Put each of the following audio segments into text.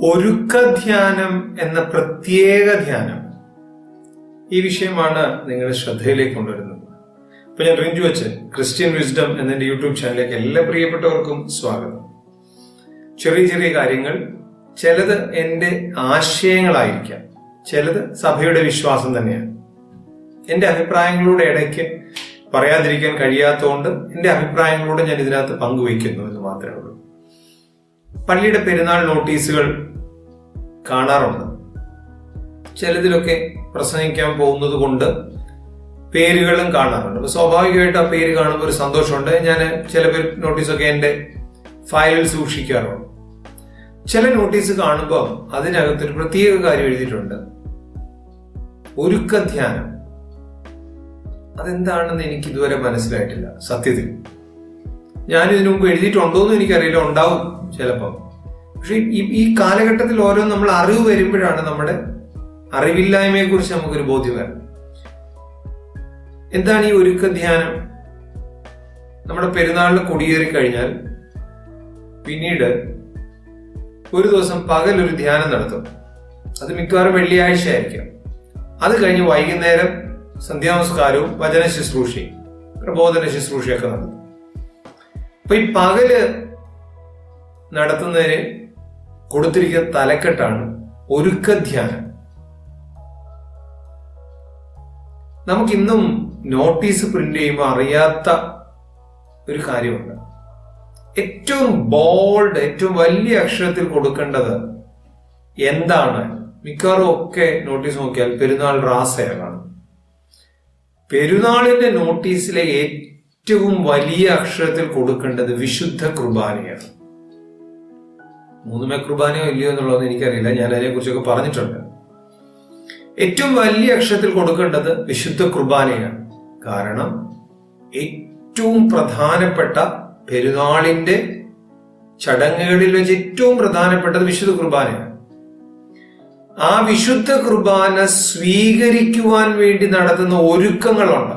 ഒരുക്കധ്യാനം എന്ന പ്രത്യേക ധ്യാനം, ഈ വിഷയമാണ് നിങ്ങളുടെ ശ്രദ്ധയിലേക്ക് കൊണ്ടുവരുന്നത്. അപ്പൊ ഞാൻ റിഞ്ചു അച്ഛൻ, ക്രിസ്ത്യൻ വിസ്ഡം എന്ന യൂട്യൂബ് ചാനലിലേക്ക് എല്ലാ പ്രിയപ്പെട്ടവർക്കും സ്വാഗതം. ചെറിയ ചെറിയ കാര്യങ്ങൾ, ചിലത് എൻ്റെ ആശയങ്ങളായിരിക്കാം, ചിലത് സഭയുടെ വിശ്വാസം തന്നെയാണ്. എൻ്റെ അഭിപ്രായങ്ങളുടെ ഇടയ്ക്ക് പറയാതിരിക്കാൻ കഴിയാത്തതുകൊണ്ട് എൻ്റെ അഭിപ്രായങ്ങളോട് ഞാൻ ഇതിനകത്ത് പങ്കുവയ്ക്കുന്നു എന്ന് മാത്രമേ ഉള്ളൂ. പള്ളിയുടെ പെരുന്നാൾ നോട്ടീസുകൾ കാണാറുണ്ട്. ചിലതിലൊക്കെ പ്രസംഗിക്കാൻ പോകുന്നത് കൊണ്ട് പേരുകളും കാണാറുണ്ട്. അപ്പൊ സ്വാഭാവികമായിട്ട് ആ പേര് കാണുമ്പോൾ ഒരു സന്തോഷമുണ്ട്. ഞാൻ ചില നോട്ടീസൊക്കെ എൻ്റെ ഫയലിൽ സൂക്ഷിക്കാറുണ്ട്. ചില നോട്ടീസ് കാണുമ്പോൾ അതിനകത്തൊരു പ്രത്യേക കാര്യം എഴുതിയിട്ടുണ്ട്, ഒരുക്കധ്യാനം. അതെന്താണെന്ന് എനിക്ക് ഇതുവരെ മനസ്സിലായിട്ടില്ല. സത്യത്തിൽ ഞാൻ ഇതിനു മുമ്പ് എഴുതിയിട്ടുണ്ടോന്നും എനിക്കറിയില്ല, ഉണ്ടാവും ചിലപ്പം. പക്ഷെ ഈ കാലഘട്ടത്തിൽ ഓരോന്നും നമ്മൾ അറിവ് വരുമ്പോഴാണ് നമ്മുടെ അറിവില്ലായ്മയെ കുറിച്ച് നമുക്കൊരു ബോധ്യം വരണം. എന്താണ് ഈ ഒരുക്കധ്യാനം? നമ്മുടെ പെരുന്നാളിന് കൊടിയേറി കഴിഞ്ഞാൽ പിന്നീട് ഒരു ദിവസം പകൽ ഒരു ധ്യാനം നടത്തും. അത് മിക്കവാറും വെള്ളിയാഴ്ച ആയിരിക്കും. അത് കഴിഞ്ഞ് വൈകുന്നേരം സന്ധ്യാനമസ്കാരവും വചന ശുശ്രൂഷയും പ്രബോധന ശുശ്രൂഷയൊക്കെ നടത്തും. അപ്പൊ ഈ പകല് നടത്തുന്നതിന് കൊടുത്തിരിക്കുന്ന തലക്കെട്ടാണ് ഒരുക്കധ്യാനം. നമുക്കിന്നും നോട്ടീസ് പ്രിന്റ് ചെയ്യുമ്പോൾ അറിയാത്ത ഒരു കാര്യമുണ്ട്. ഏറ്റവും ബോൾഡ്, ഏറ്റവും വലിയ അക്ഷരത്തിൽ കൊടുക്കേണ്ടത് എന്താണ്? മിക്കവാറും ഒക്കെ നോട്ടീസ് നോക്കിയാൽ പെരുന്നാൾ റാസയാണ്. പെരുന്നാളിന്റെ നോട്ടീസിലെ ഏറ്റവും വലിയ അക്ഷരത്തിൽ കൊടുക്കേണ്ടത് വിശുദ്ധ കുർബാനയാണ്. മൂന്നുമേ കുർബാനയോ ഇല്ലയോ എന്നുള്ളതൊന്നും എനിക്കറിയില്ല, ഞാൻ അതിനെ കുറിച്ചൊക്കെ പറഞ്ഞിട്ടുണ്ട്. ഏറ്റവും വലിയ അക്ഷരത്തിൽ കൊടുക്കേണ്ടത് വിശുദ്ധ കുർബാനയാണ്. കാരണം ഏറ്റവും പ്രധാനപ്പെട്ട പെരുന്നാളിന്റെ ചടങ്ങുകളിൽ വെച്ച് ഏറ്റവും പ്രധാനപ്പെട്ടത് വിശുദ്ധ കുർബാനയാണ്. ആ വിശുദ്ധ കുർബാന സ്വീകരിക്കുവാൻ വേണ്ടി നടത്തുന്ന ഒരുക്കങ്ങളുണ്ട്.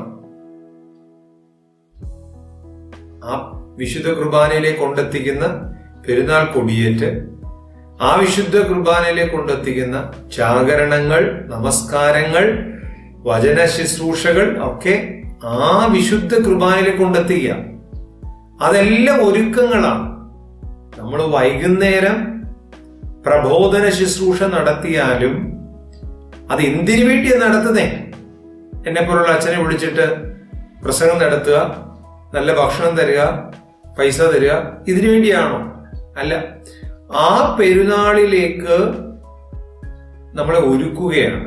ആ വിശുദ്ധ കുർബാനയിലേക്ക് കൊണ്ടെത്തിക്കുന്ന പെരുന്നാൾ കൊടിയേറ്റ്, ആ വിശുദ്ധ കുർബാനയിലേക്ക് കൊണ്ടെത്തിക്കുന്ന ജാഗരണങ്ങൾ, നമസ്കാരങ്ങൾ, വചന ശുശ്രൂഷകൾ ഒക്കെ ആ വിശുദ്ധ കുർബാനയിലേക്ക് കൊണ്ടെത്തിക്കുക. അതെല്ലാം ഒരുക്കങ്ങളാണ്. നമ്മൾ വൈകുന്നേരം പ്രബോധന ശുശ്രൂഷ നടത്തിയാലും അത് എന്തിനു വേണ്ടിയാണ് നടത്തുന്നേ? എന്നെ പോലുള്ള അച്ഛനെ വിളിച്ചിട്ട് പ്രസംഗം നടത്തുക, നല്ല ഭക്ഷണം തരിക, പൈസ തരിക, ഇതിനു വേണ്ടിയാണോ? അല്ല. ആ പെരുന്നാളിലേക്ക് നമ്മളെ ഒരുക്കുകയാണ്.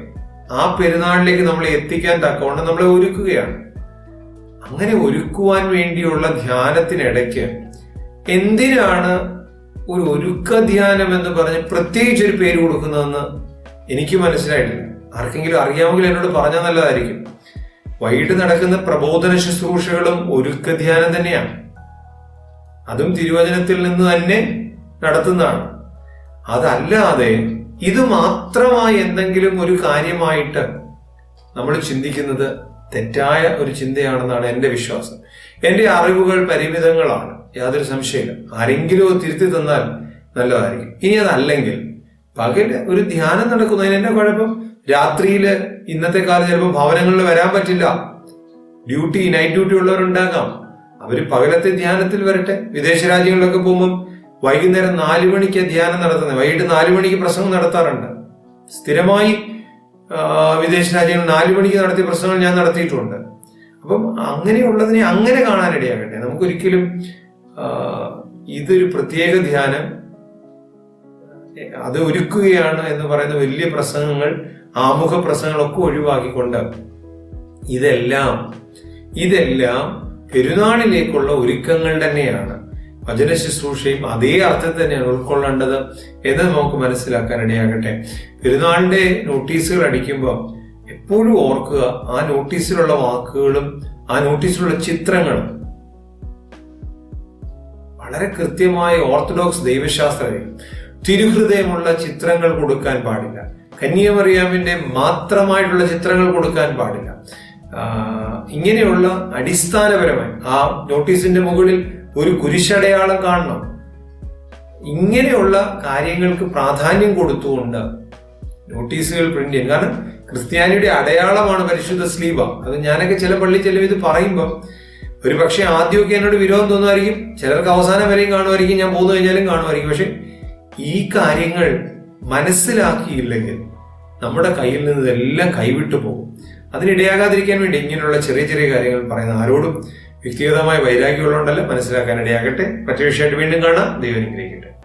ആ പെരുന്നാളിലേക്ക് നമ്മളെ എത്തിക്കാൻ തക്കവണ്ണം നമ്മളെ ഒരുക്കുകയാണ്. അങ്ങനെ ഒരുക്കുവാൻ വേണ്ടിയുള്ള ധ്യാനത്തിനിടയ്ക്ക് എന്തിനാണ് ഒരു ഒരുക്ക ധ്യാനം എന്ന് പറഞ്ഞ് പ്രത്യേകിച്ച് ഒരു പേര് കൊടുക്കുന്നതെന്ന് എനിക്ക് മനസ്സിലായിട്ടില്ല. ആർക്കെങ്കിലും അറിയാമെങ്കിൽ എന്നോട് പറഞ്ഞാൽ നല്ലതായിരിക്കും. വൈകിട്ട് നടക്കുന്ന പ്രബോധന ശുശ്രൂഷകളും ഒരുക്ക ധ്യാനം തന്നെയാണ്. അതും തിരുവചനത്തിൽ നിന്ന് തന്നെ നടത്തുന്നതാണ്. അതല്ലാതെ ഇത് മാത്രമായി എന്തെങ്കിലും ഒരു കാര്യമായിട്ട് നമ്മൾ ചിന്തിക്കുന്നത് തെറ്റായ ഒരു ചിന്തയാണെന്നാണ് എൻ്റെ വിശ്വാസം. എൻ്റെ അറിവുകൾ പരിമിതങ്ങളാണ്, യാതൊരു സംശയമില്ല. ആരെങ്കിലും തിരുത്തി തന്നാൽ നല്ലതായിരിക്കും. ഇനി അതല്ലെങ്കിൽ പകല് ഒരു ധ്യാനം നടക്കുന്നതിന് എന്നെ കുഴപ്പം? രാത്രിയില് ഇന്നത്തെ കാലം ചിലപ്പോൾ ഭവനങ്ങളിൽ വരാൻ പറ്റില്ല, നൈറ്റ് ഡ്യൂട്ടി ഉള്ളവരുണ്ടാകാം. അവര് പകലത്തെ ധ്യാനത്തിൽ വരട്ടെ. വിദേശ രാജ്യങ്ങളിലൊക്കെ പോകുമ്പം വൈകുന്നേരം 4 മണിക്ക് ധ്യാനം നടത്തുന്നത്, വൈകിട്ട് 4 മണിക്ക് പ്രസംഗം നടത്താറുണ്ട്. സ്ഥിരമായി വിദേശ രാജ്യങ്ങളിൽ 4 മണിക്ക് നടത്തിയ പ്രസംഗങ്ങൾ ഞാൻ നടത്തിയിട്ടുണ്ട്. അപ്പം അങ്ങനെയുള്ളതിനെ അങ്ങനെ കാണാനിടയാകട്ടെ. നമുക്കൊരിക്കലും ഇതൊരു പ്രത്യേക ധ്യാനം, അത് ഒരുക്കുകയാണ് എന്ന് പറയുന്ന വലിയ പ്രസംഗങ്ങൾ, ആമുഖ പ്രസംഗങ്ങളൊക്കെ ഒഴിവാക്കിക്കൊണ്ട് ഇതെല്ലാം പെരുന്നാളിലേക്കുള്ള ഒരുക്കങ്ങൾ തന്നെയാണ്. വചന ശുശ്രൂഷയും അതേ അർത്ഥത്തിൽ തന്നെയാണ് ഉൾക്കൊള്ളേണ്ടത് എന്ന് നമുക്ക് മനസ്സിലാക്കാൻ ഇടയാകട്ടെ. പെരുന്നാളിന്റെ നോട്ടീസുകൾ അടിക്കുമ്പോൾ എപ്പോഴും ഓർക്കുക, ആ നോട്ടീസിലുള്ള വാക്കുകളും ആ നോട്ടീസിലുള്ള ചിത്രങ്ങളും വളരെ കൃത്യമായ ഓർത്തഡോക്സ് ദൈവശാസ്ത്രത്തിൽ തിരുഹൃദയമുള്ള ചിത്രങ്ങൾ കൊടുക്കാൻ പാടില്ല. കന്യാമറിയാമിന്റെ മാത്രമായിട്ടുള്ള ചിത്രങ്ങൾ കൊടുക്കാൻ പാടില്ല. ഇങ്ങനെയുള്ള അടിസ്ഥാനപരമായി ആ നോട്ടീസിന്റെ മുകളിൽ ഒരു കുരിശടയാളം കാണണം. ഇങ്ങനെയുള്ള കാര്യങ്ങൾക്ക് പ്രാധാന്യം കൊടുത്തുകൊണ്ട് നോട്ടീസുകൾ പ്രിന്റ് ചെയ്യും. കാരണം ക്രിസ്ത്യാനിയുടെ അടയാളമാണ് പരിശുദ്ധ സ്ലീബ. അത് ഞാനൊക്കെ ചില പള്ളി ചില ഇത് പറയുമ്പോൾ ഒരു പക്ഷേ ആദ്യമൊക്കെ എന്നോട് വിരോധം തോന്നുമായിരിക്കും, ചിലർക്ക് അവസാനം വരെയും കാണുമായിരിക്കും, ഞാൻ പോന്നു കഴിഞ്ഞാലും കാണുമായിരിക്കും. പക്ഷെ ഈ കാര്യങ്ങൾ മനസ്സിലാക്കിയില്ലെങ്കിൽ നമ്മുടെ കയ്യിൽ നിന്ന് ഇതെല്ലാം കൈവിട്ടു പോകും. അതിനിടയാകാതിരിക്കാൻ വേണ്ടി ഇങ്ങനെയുള്ള ചെറിയ ചെറിയ കാര്യങ്ങൾ പറയുന്ന ആരോടും വ്യക്തിഗതമായ വൈരാഗ്യമുള്ളതുകൊണ്ടല്ല, മനസ്സിലാക്കാൻ ഇടയാകട്ടെ. മറ്റൊരു വിഷയമായിട്ട് വീണ്ടും കാണാം. ദൈവം അനുഗ്രഹിക്കട്ടെ.